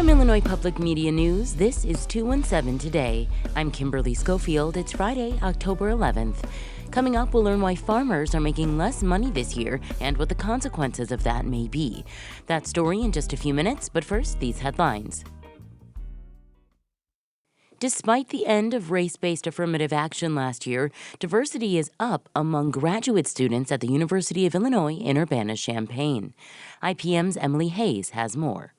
From Illinois Public Media News, this is 217 Today. I'm Kimberly Schofield. It's Friday, October 11th. Coming up, we'll learn why farmers are making less money this year and what the consequences of that may be. That story in just a few minutes, but first, these headlines. Despite the end of race-based affirmative action last year, diversity is up among graduate students at the University of Illinois in Urbana-Champaign. IPM's Emily Hayes has more.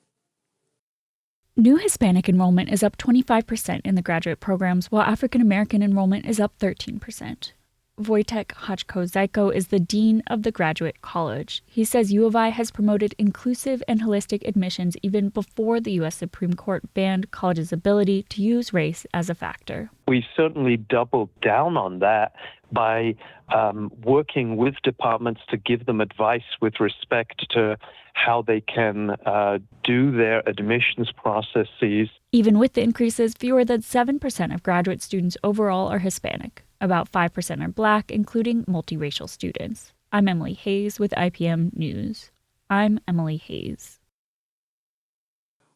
New Hispanic enrollment is up 25% in the graduate programs, while African American enrollment is up 13%. Wojtek Hachko-Zyko is the dean of the graduate college. He says U of I has promoted inclusive and holistic admissions even before the U.S. Supreme Court banned colleges' ability to use race as a factor. We certainly doubled down on that by working with departments to give them advice with respect to how they can do their admissions processes. Even with the increases, fewer than 7% of graduate students overall are Hispanic. About 5% are Black, including multiracial students. I'm Emily Hayes with IPM News. I'm Emily Hayes.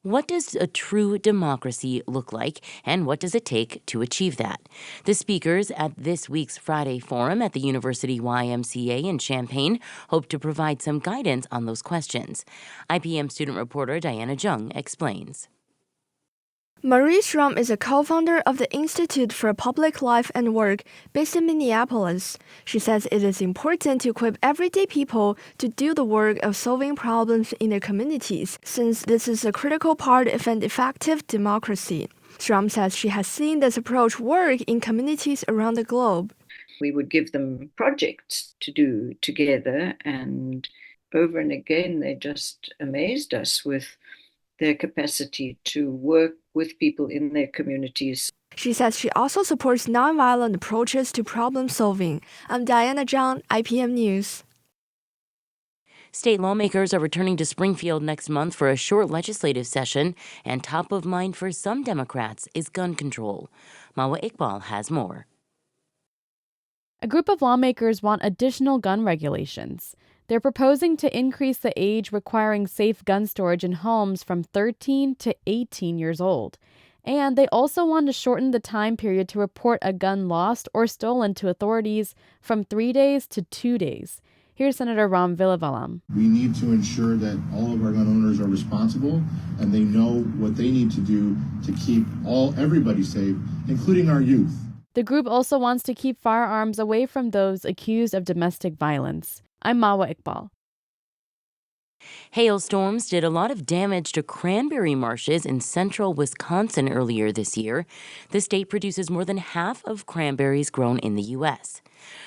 What does a true democracy look like, and what does it take to achieve that? The speakers at this week's Friday Forum at the University YMCA in Champaign hope to provide some guidance on those questions. IPM student reporter Diana Jung explains. Marie Schramm is a co-founder of the Institute for Public Life and Work based in Minneapolis. She says it is important to equip everyday people to do the work of solving problems in their communities, since this is a critical part of an effective democracy. Schramm says she has seen this approach work in communities around the globe. We would give them projects to do together, and over and again they just amazed us with their capacity to work with people in their communities. She says she also supports nonviolent approaches to problem solving. I'm Diana Zhang, IPM News. State lawmakers are returning to Springfield next month for a short legislative session, and top of mind for some Democrats is gun control. Mawa Iqbal has more. A group of lawmakers want additional gun regulations. They're proposing to increase the age requiring safe gun storage in homes from 13 to 18 years old. And they also want to shorten the time period to report a gun lost or stolen to authorities from 3 days to 2 days. Here's Senator Ram Villavalam. We need to ensure that all of our gun owners are responsible and they know what they need to do to keep everybody safe, including our youth. The group also wants to keep firearms away from those accused of domestic violence. I'm Mawa Iqbal. Hailstorms did a lot of damage to cranberry marshes in central Wisconsin earlier this year. The state produces more than half of cranberries grown in the U.S.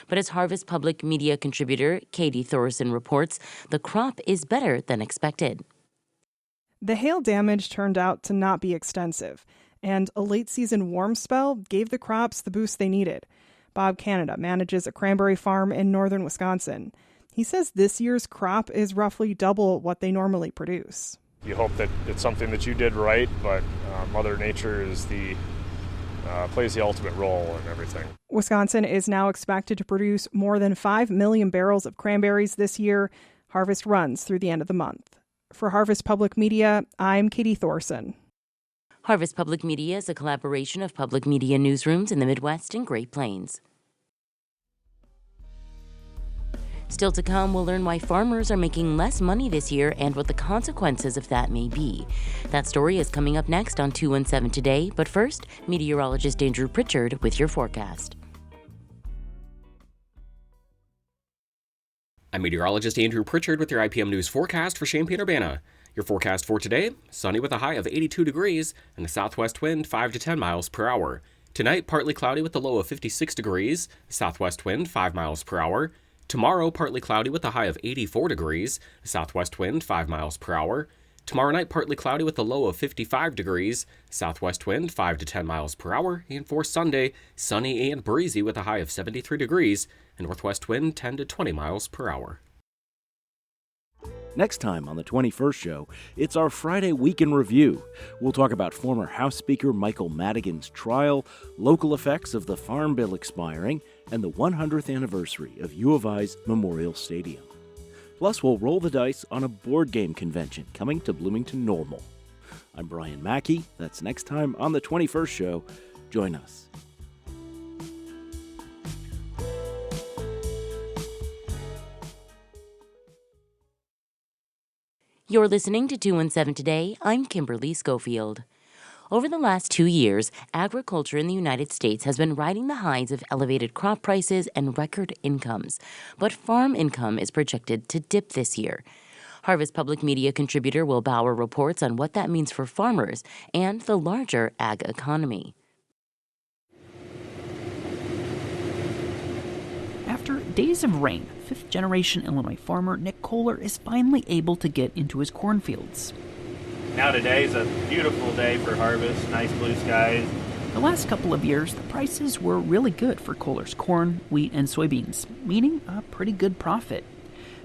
But as Harvest Public Media contributor Katie Thorson reports, the crop is better than expected. The hail damage turned out to not be extensive, and a late-season warm spell gave the crops the boost they needed. Bob Canada manages a cranberry farm in northern Wisconsin. He says this year's crop is roughly double what they normally produce. You hope that it's something that you did right, but Mother Nature is plays the ultimate role in everything. Wisconsin is now expected to produce more than 5 million barrels of cranberries this year. Harvest runs through the end of the month. For Harvest Public Media, I'm Katie Thorson. Harvest Public Media is a collaboration of public media newsrooms in the Midwest and Great Plains. Still to come, we'll learn why farmers are making less money this year and what the consequences of that may be. That story is coming up next on 217 Today, but first, meteorologist Andrew Pritchard with your forecast. I'm meteorologist Andrew Pritchard with your IPM News forecast for Champaign-Urbana. Your forecast for today, sunny with a high of 82 degrees and a southwest wind 5 to 10 miles per hour. Tonight, partly cloudy with a low of 56 degrees, southwest wind 5 miles per hour. Tomorrow, partly cloudy with a high of 84 degrees, southwest wind 5 miles per hour. Tomorrow night, partly cloudy with a low of 55 degrees, southwest wind 5 to 10 miles per hour. And for Sunday, sunny and breezy with a high of 73 degrees, and northwest wind 10 to 20 miles per hour. Next time on the 21st show, it's our Friday Week in Review. We'll talk about former House Speaker Michael Madigan's trial, local effects of the Farm Bill expiring, and the 100th anniversary of U of I's Memorial Stadium. Plus, we'll roll the dice on a board game convention coming to Bloomington Normal. I'm Brian Mackey. That's next time on The 21st Show. Join us. You're listening to 217 Today. I'm Kimberly Schofield. Over the last 2 years, agriculture in the United States has been riding the highs of elevated crop prices and record incomes. But farm income is projected to dip this year. Harvest Public Media contributor Will Bauer reports on what that means for farmers and the larger ag economy. After days of rain, fifth-generation Illinois farmer Nick Kohler is finally able to get into his cornfields. Now today's a beautiful day for harvest, nice blue skies. The last couple of years, the prices were really good for Kohler's corn, wheat, and soybeans, meaning a pretty good profit.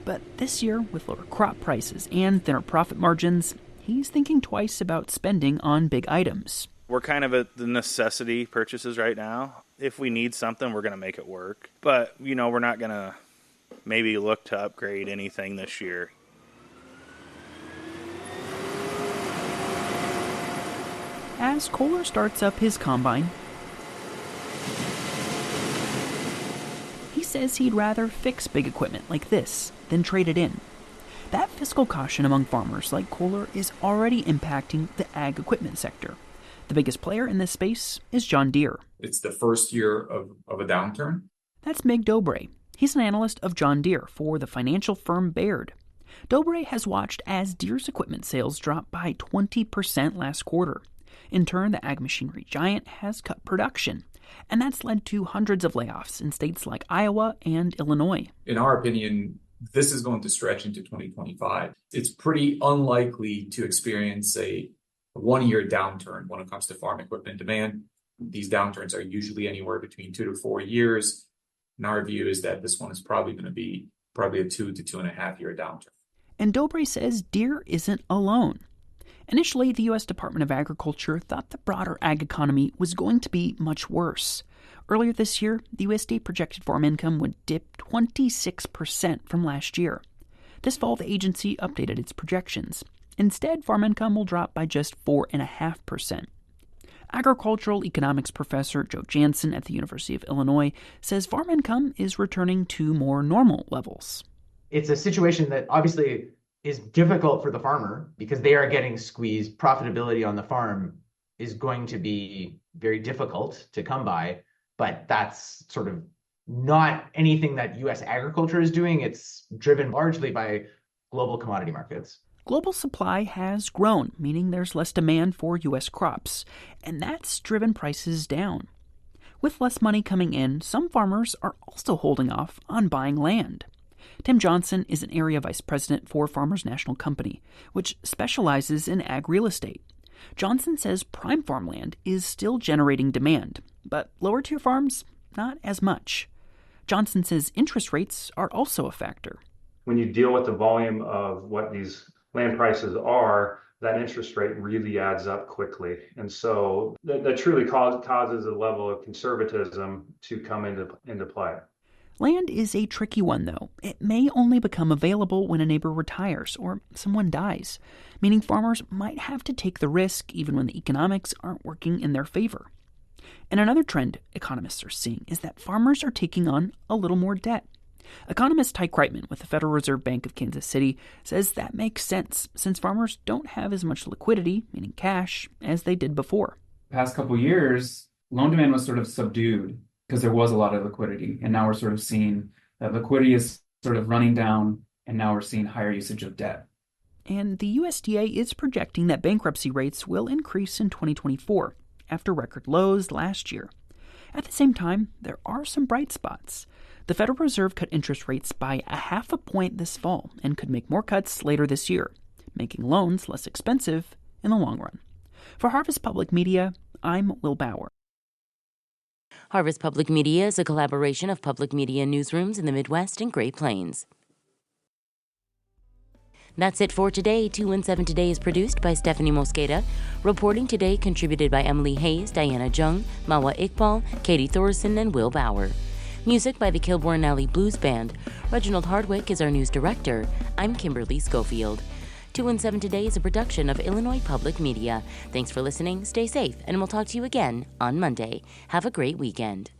But this year, with lower crop prices and thinner profit margins, he's thinking twice about spending on big items. We're kind of at the necessity purchases right now. If we need something, we're going to make it work. But, we're not going to maybe look to upgrade anything this year. As Kohler starts up his combine, he says he'd rather fix big equipment like this than trade it in. That fiscal caution among farmers like Kohler is already impacting the ag equipment sector. The biggest player in this space is John Deere. It's the first year of a downturn. That's Mig Dobre. He's an analyst of John Deere for the financial firm Baird. Dobre has watched as Deere's equipment sales dropped by 20% last quarter. In turn, the ag machinery giant has cut production, and that's led to hundreds of layoffs in states like Iowa and Illinois. In our opinion, this is going to stretch into 2025. It's pretty unlikely to experience a one-year downturn when it comes to farm equipment demand. These downturns are usually anywhere between 2 to 4 years. And our view is that this one is probably going to be a 2 to 2.5 year downturn. And Dobre says Deere isn't alone. Initially, the U.S. Department of Agriculture thought the broader ag economy was going to be much worse. Earlier this year, the USDA projected farm income would dip 26% from last year. This fall, the agency updated its projections. Instead, farm income will drop by just 4.5%. Agricultural economics professor Joe Jansen at the University of Illinois says farm income is returning to more normal levels. It's a situation that obviously is difficult for the farmer because they are getting squeezed. Profitability on the farm is going to be very difficult to come by, but that's sort of not anything that U.S. agriculture is doing. It's driven largely by global commodity markets. Global supply has grown, meaning there's less demand for U.S. crops, and that's driven prices down. With less money coming in, some farmers are also holding off on buying land. Tim Johnson is an area vice president for Farmers National Company, which specializes in ag real estate. Johnson says prime farmland is still generating demand, but lower-tier farms, not as much. Johnson says interest rates are also a factor. When you deal with the volume of what these land prices are, that interest rate really adds up quickly. And so that truly causes a level of conservatism to come into play. Land is a tricky one, though. It may only become available when a neighbor retires or someone dies, meaning farmers might have to take the risk even when the economics aren't working in their favor. And another trend economists are seeing is that farmers are taking on a little more debt. Economist Ty Kreitman with the Federal Reserve Bank of Kansas City says that makes sense since farmers don't have as much liquidity, meaning cash, as they did before. The past couple of years, loan demand was sort of subdued because there was a lot of liquidity. And now we're sort of seeing that liquidity is sort of running down, and now we're seeing higher usage of debt. And the USDA is projecting that bankruptcy rates will increase in 2024 after record lows last year. At the same time, there are some bright spots. The Federal Reserve cut interest rates by 0.5 point this fall and could make more cuts later this year, making loans less expensive in the long run. For Harvest Public Media, I'm Will Bauer. Harvest Public Media is a collaboration of public media newsrooms in the Midwest and Great Plains. That's it for today. 217 Today is produced by Stephanie Mosqueda. Reporting today contributed by Emily Hayes, Diana Jung, Mawa Iqbal, Katie Thorson, and Will Bauer. Music by the Kilbourne Alley Blues Band. Reginald Hardwick is our news director. I'm Kimberly Schofield. 2 and 7 Today is a production of Illinois Public Media. Thanks for listening, stay safe, and we'll talk to you again on Monday. Have a great weekend.